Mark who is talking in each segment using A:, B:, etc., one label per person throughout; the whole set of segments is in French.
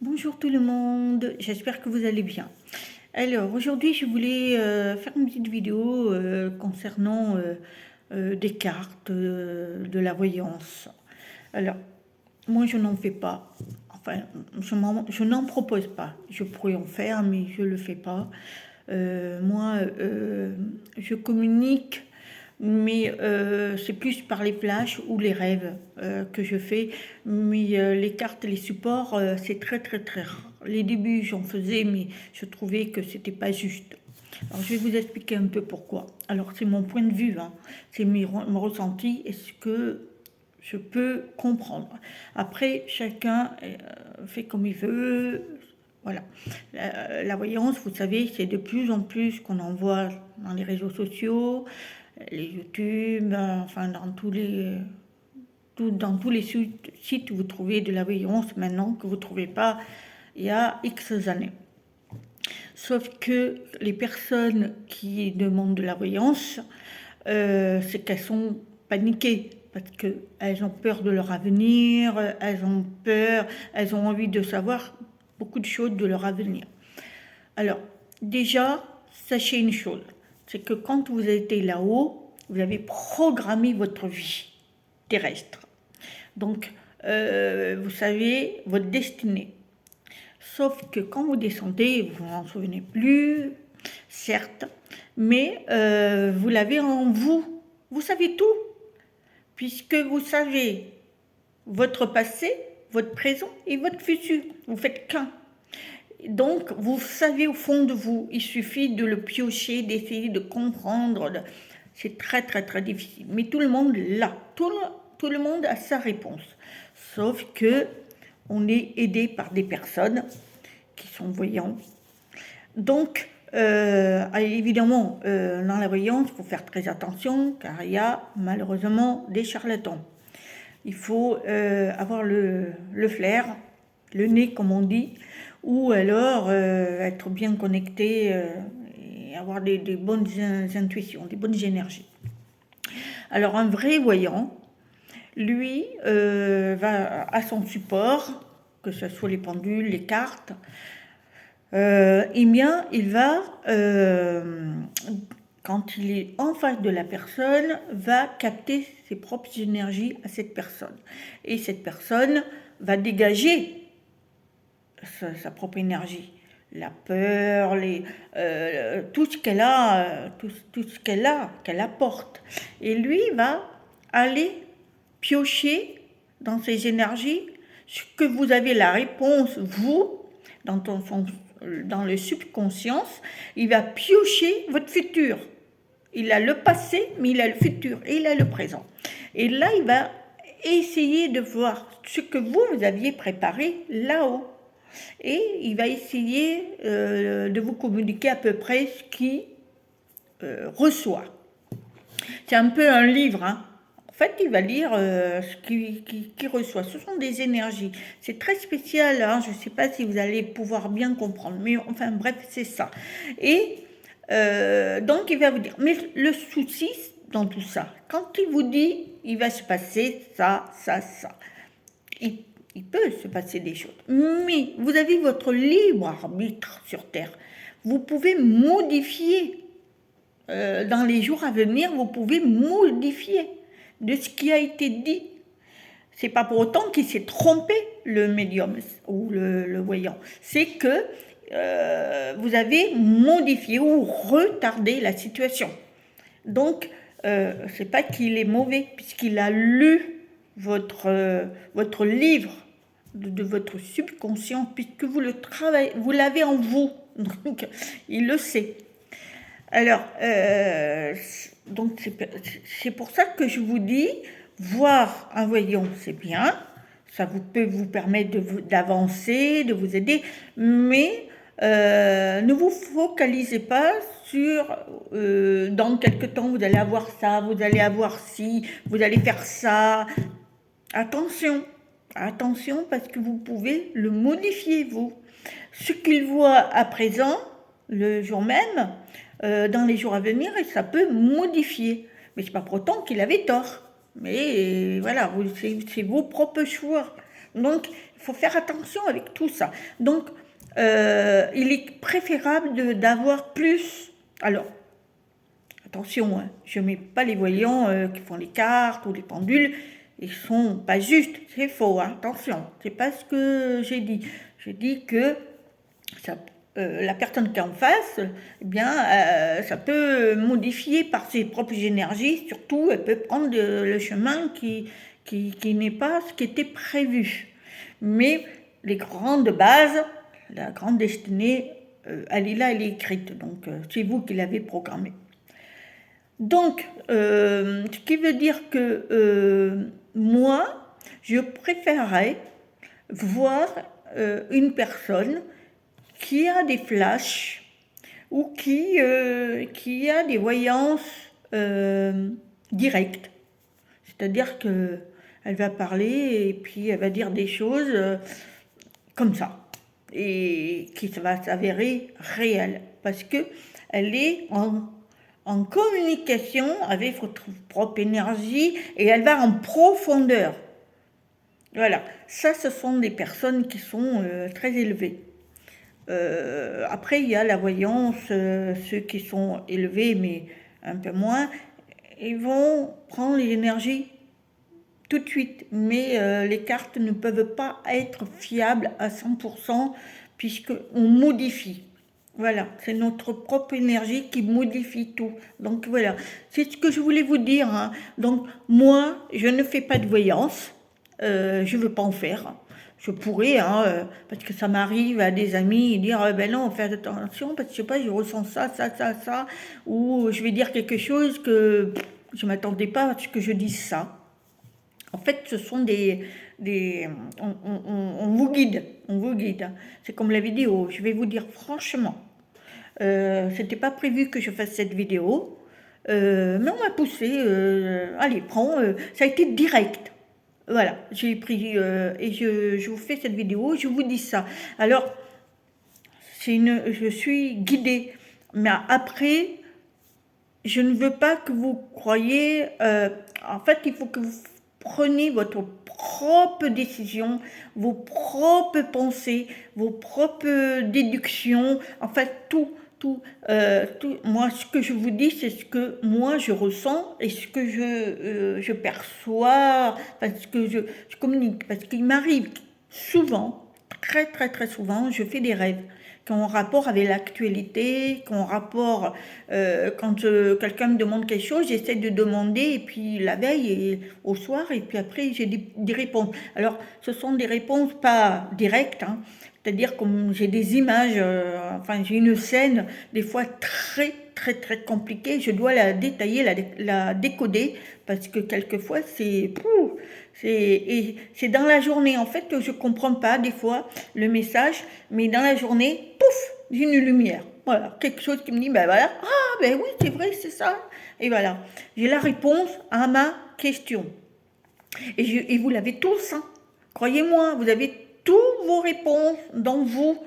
A: Bonjour tout le monde, j'espère que vous allez bien. Alors aujourd'hui je voulais faire une petite vidéo concernant des cartes, de la voyance. Alors moi je n'en fais pas, enfin je n'en propose pas. Je pourrais en faire mais je ne le fais pas. Moi je communique mais c'est plus par les flashs ou les rêves que je fais. Mais les cartes, les supports, c'est très très très rare. Les débuts, j'en faisais, mais je trouvais que c'était pas juste. Alors je vais vous expliquer un peu pourquoi. Alors c'est mon point de vue, hein. C'est mon ressenti et ce que je peux comprendre. Après, chacun fait comme il veut. Voilà. La voyance, vous savez, c'est de plus en plus qu'on en voit dans les réseaux sociaux, les YouTube, enfin dans tous les sites où vous trouvez de la voyance maintenant que vous ne trouvez pas il y a X années. Sauf que les personnes qui demandent de la voyance, c'est qu'elles sont paniquées parce qu'elles ont peur de leur avenir, elles ont peur, elles ont envie de savoir beaucoup de choses de leur avenir. Alors, déjà, sachez une chose, c'est que quand vous étiez là-haut, vous avez programmé votre vie terrestre. Donc, vous savez votre destinée. Sauf que quand vous descendez, vous n'en souvenez plus, certes, mais vous l'avez en vous. Vous savez tout, puisque vous savez votre passé, votre présent et votre futur. Vous faites qu'un. Donc, vous savez au fond de vous, il suffit de le piocher, d'essayer de comprendre. C'est très, très, très difficile. Mais tout le monde l'a. Tout le monde a sa réponse. Sauf que on est aidé par des personnes qui sont voyants. Donc, évidemment, dans la voyance, il faut faire très attention, car il y a malheureusement des charlatans. Il faut avoir le flair, le nez comme on dit, ou alors être bien connecté et avoir des bonnes intuitions, des bonnes énergies. Alors un vrai voyant, lui, va à son support, que ce soit les pendules, les cartes, eh bien il va, quand il est en face de la personne, va capter ses propres énergies à cette personne. Et cette personne va dégager sa propre énergie, la peur, tout ce qu'elle a, tout ce qu'elle apporte. Et lui va aller piocher dans ses énergies ce que vous avez la réponse, vous, dans le subconscient, il va piocher votre futur. Il a le passé, mais il a le futur et il a le présent. Et là, il va essayer de voir ce que vous aviez préparé là-haut. Et il va essayer de vous communiquer à peu près ce qu'il reçoit. C'est un peu un livre, hein. En fait, il va lire ce qu'il reçoit. Ce sont des énergies. C'est très spécial, hein. Je ne sais pas si vous allez pouvoir bien comprendre. Mais enfin, bref, c'est ça. Et donc, il va vous dire. Mais le souci dans tout ça, quand il vous dit, il va se passer ça, ça, ça. Il peut se passer des choses. Mais vous avez votre libre arbitre sur Terre. Vous pouvez modifier. Dans les jours à venir, vous pouvez modifier de ce qui a été dit. C'est pas pour autant qu'il s'est trompé, le médium ou le voyant. C'est que vous avez modifié ou retardé la situation. Donc, c'est pas qu'il est mauvais, puisqu'il a lu votre livre de votre subconscient, puisque vous le travaillez, vous l'avez en vous. Donc, il le sait. Alors, donc c'est pour ça que je vous dis, voir un voyant, c'est bien, ça peut vous permettre d'avancer, de vous aider, mais ne vous focalisez pas sur dans quelque temps vous allez avoir ça, vous allez avoir ci, vous allez faire ça. Attention, attention parce que vous pouvez le modifier vous. Ce qu'il voit à présent, le jour même, dans les jours à venir, et ça peut modifier. Mais c'est pas pour autant qu'il avait tort. Mais voilà, c'est vos propres choix. Donc, il faut faire attention avec tout ça. Donc, il est préférable d'avoir plus... Alors, attention, hein, je ne mets pas les voyants qui font les cartes ou les pendules, ils sont pas justes, c'est faux, hein, attention, c'est pas ce que j'ai dit. J'ai dit que ça, la personne qui est en face, eh bien, ça peut modifier par ses propres énergies, surtout elle peut prendre le chemin qui n'est pas ce qui était prévu. Mais les grandes bases, la grande destinée, elle est là, elle est écrite, donc c'est vous qui l'avez programmée. Donc, ce qui veut dire que moi, je préférerais voir une personne qui a des flashs ou qui a des voyances directes. C'est-à-dire qu'elle va parler et puis elle va dire des choses comme ça et qui va s'avérer réelles parce qu'elle est en communication avec votre propre énergie et elle va en profondeur. Voilà, ça ce sont des personnes qui sont très élevées. Après il y a la voyance, ceux qui sont élevés mais un peu moins, ils vont prendre les énergies tout de suite, mais les cartes ne peuvent pas être fiables à 100% puisqu'on modifie. Voilà, c'est notre propre énergie qui modifie tout. Donc voilà, c'est ce que je voulais vous dire, hein. Donc moi, je ne fais pas de voyance, je ne veux pas en faire. Je pourrais, hein, parce que ça m'arrive à des amis dire ben non, faites attention, parce que je sais pas, je ressens ça, ou je vais dire quelque chose que je ne m'attendais pas à ce que je dise ça. En fait, ce sont on vous guide, on vous guide. C'est comme la vidéo. Je vais vous dire franchement, c'était pas prévu que je fasse cette vidéo, mais on m'a poussé. Allez, prends. Ça a été direct. Voilà, j'ai pris et je vous fais cette vidéo. Je vous dis ça. Alors, je suis guidée, mais après, je ne veux pas que vous croyiez. En fait, il faut que vous prenez votre propre décision, vos propres pensées, vos propres déductions, en fait tout. Moi, ce que je vous dis, c'est ce que moi je ressens et ce que je perçois, parce que je communique, parce qu'il m'arrive souvent, très très très souvent, je fais des rêves qui ont rapport avec l'actualité, qui ont rapport, quand quelqu'un me demande quelque chose, j'essaie de demander, et puis la veille et au soir, et puis après j'ai des réponses. Alors, ce sont des réponses pas directes, hein, c'est-à-dire comme j'ai des images, enfin j'ai une scène, des fois très très très compliquée, je dois la détailler, la décoder, parce que quelquefois c'est dans la journée, en fait, que je ne comprends pas des fois le message, mais dans la journée, pouf, j'ai une lumière. Voilà, quelque chose qui me dit, ben voilà, ah ben oui, c'est vrai, c'est ça. Et voilà, j'ai la réponse à ma question. Et vous l'avez tous, hein. Croyez-moi, vous avez toutes vos réponses dans vous.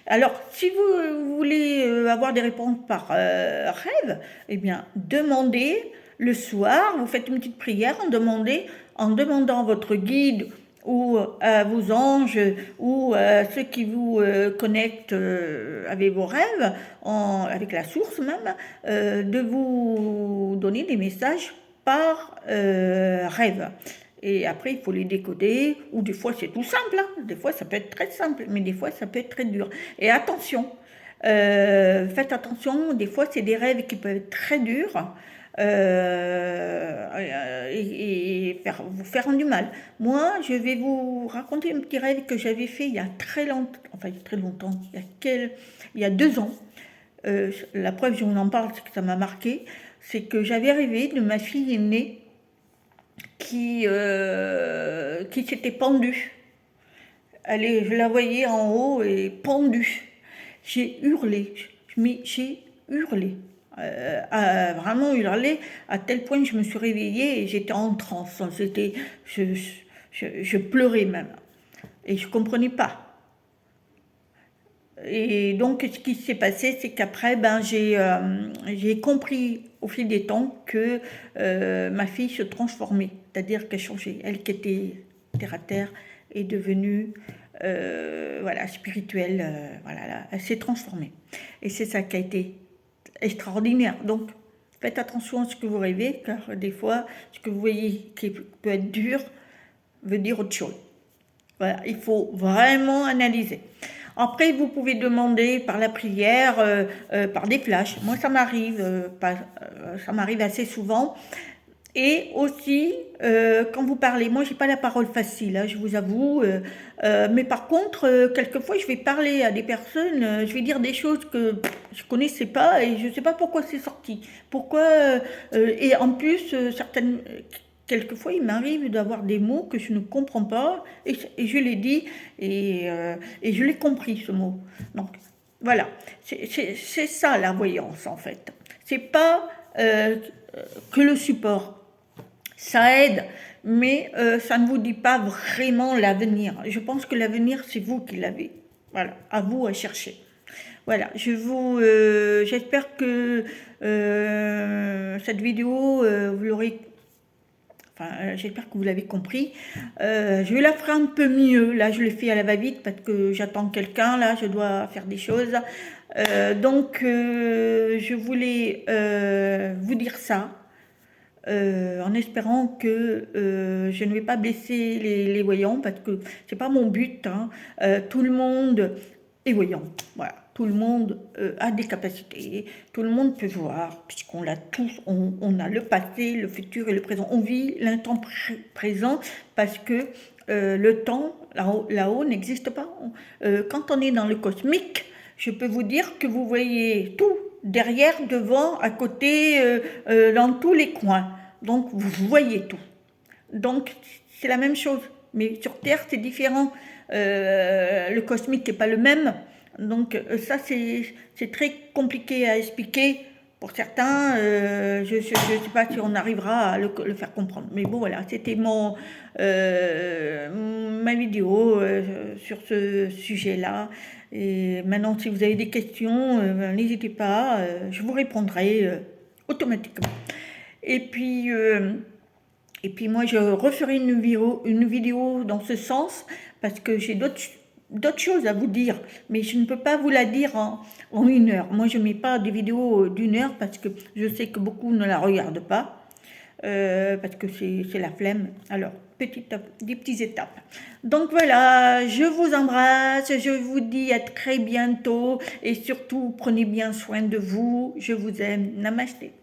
A: Alors, si vous voulez avoir des réponses par rêve, eh bien, demandez le soir, vous faites une petite prière en demandant à votre guide ou à vos anges ou à ceux qui vous connectent avec vos rêves, avec la source même, de vous donner des messages par rêve. Et après, il faut les décoder, ou des fois c'est tout simple, hein. Des fois ça peut être très simple, mais des fois ça peut être très dur. Et attention, faites attention, des fois c'est des rêves qui peuvent être très durs et vous faire du mal. Moi, je vais vous raconter un petit rêve que j'avais fait il y a très longtemps, enfin il y a très longtemps, il y a 2 ans. La preuve, je vous en parle, c'est que ça m'a marqué, c'est que j'avais rêvé de ma fille aînée qui s'était pendue. Je la voyais en haut et pendue. J'ai hurlé, mais j'ai hurlé, vraiment hurlé, à tel point que je me suis réveillée et j'étais en transe. Je pleurais même. Et je ne comprenais pas. Et donc, ce qui s'est passé, c'est qu'après, j'ai compris au fil des temps que ma fille se transformait, c'est-à-dire qu'elle changeait. Elle qui était terre à terre, est devenue voilà, spirituelle, voilà, là, elle s'est transformée. Et c'est ça qui a été extraordinaire. Donc, faites attention à ce que vous rêvez, car des fois, ce que vous voyez qui peut être dur veut dire autre chose. Voilà, il faut vraiment analyser. Après, vous pouvez demander par la prière, par des flashs. Moi, ça m'arrive, ça m'arrive assez souvent. Et aussi, quand vous parlez, moi, j'ai pas la parole facile, hein, je vous avoue. Mais par contre, quelquefois, je vais parler à des personnes, je vais dire des choses que je connaissais pas et je sais pas pourquoi c'est sorti. Pourquoi et en plus, quelquefois, il m'arrive d'avoir des mots que je ne comprends pas et je les dis et je l'ai compris ce mot. Donc voilà, c'est ça la voyance en fait. C'est pas que le support. Ça aide, mais ça ne vous dit pas vraiment l'avenir. Je pense que l'avenir, c'est vous qui l'avez. Voilà, à vous à chercher. Voilà, j'espère que cette vidéo, vous l'aurez, enfin, j'espère que vous l'avez compris. Je la ferai un peu mieux. Là, je le fais à la va-vite parce que j'attends quelqu'un. Là, je dois faire des choses. Donc, je voulais vous dire ça. En espérant que je ne vais pas blesser les voyants parce que c'est pas mon but, hein. Tout le monde est voyant, voilà. Tout le monde a des capacités, tout le monde peut voir, puisqu'on l'a tous, on a le passé, le futur et le présent. On vit l'instant présent parce que le temps là-haut n'existe pas. Quand on est dans le cosmique, je peux vous dire que vous voyez tout, derrière, devant, à côté, dans tous les coins. Donc vous voyez tout. Donc c'est la même chose. Mais sur Terre, c'est différent. Le cosmique n'est pas le même. Donc ça, c'est très compliqué à expliquer. Pour certains, je ne sais pas si on arrivera à le faire comprendre. Mais bon, voilà, c'était ma vidéo sur ce sujet-là. Et maintenant, si vous avez des questions, n'hésitez pas, je vous répondrai automatiquement. Et puis moi, je referai une vidéo dans ce sens parce que j'ai d'autres choses à vous dire, mais je ne peux pas vous la dire en 1 heure. Moi, je ne mets pas des vidéos d'1 heure parce que je sais que beaucoup ne la regardent pas, parce que c'est la flemme. Alors, des petites étapes. Donc voilà, je vous embrasse, je vous dis à très bientôt et surtout, prenez bien soin de vous. Je vous aime. Namasté.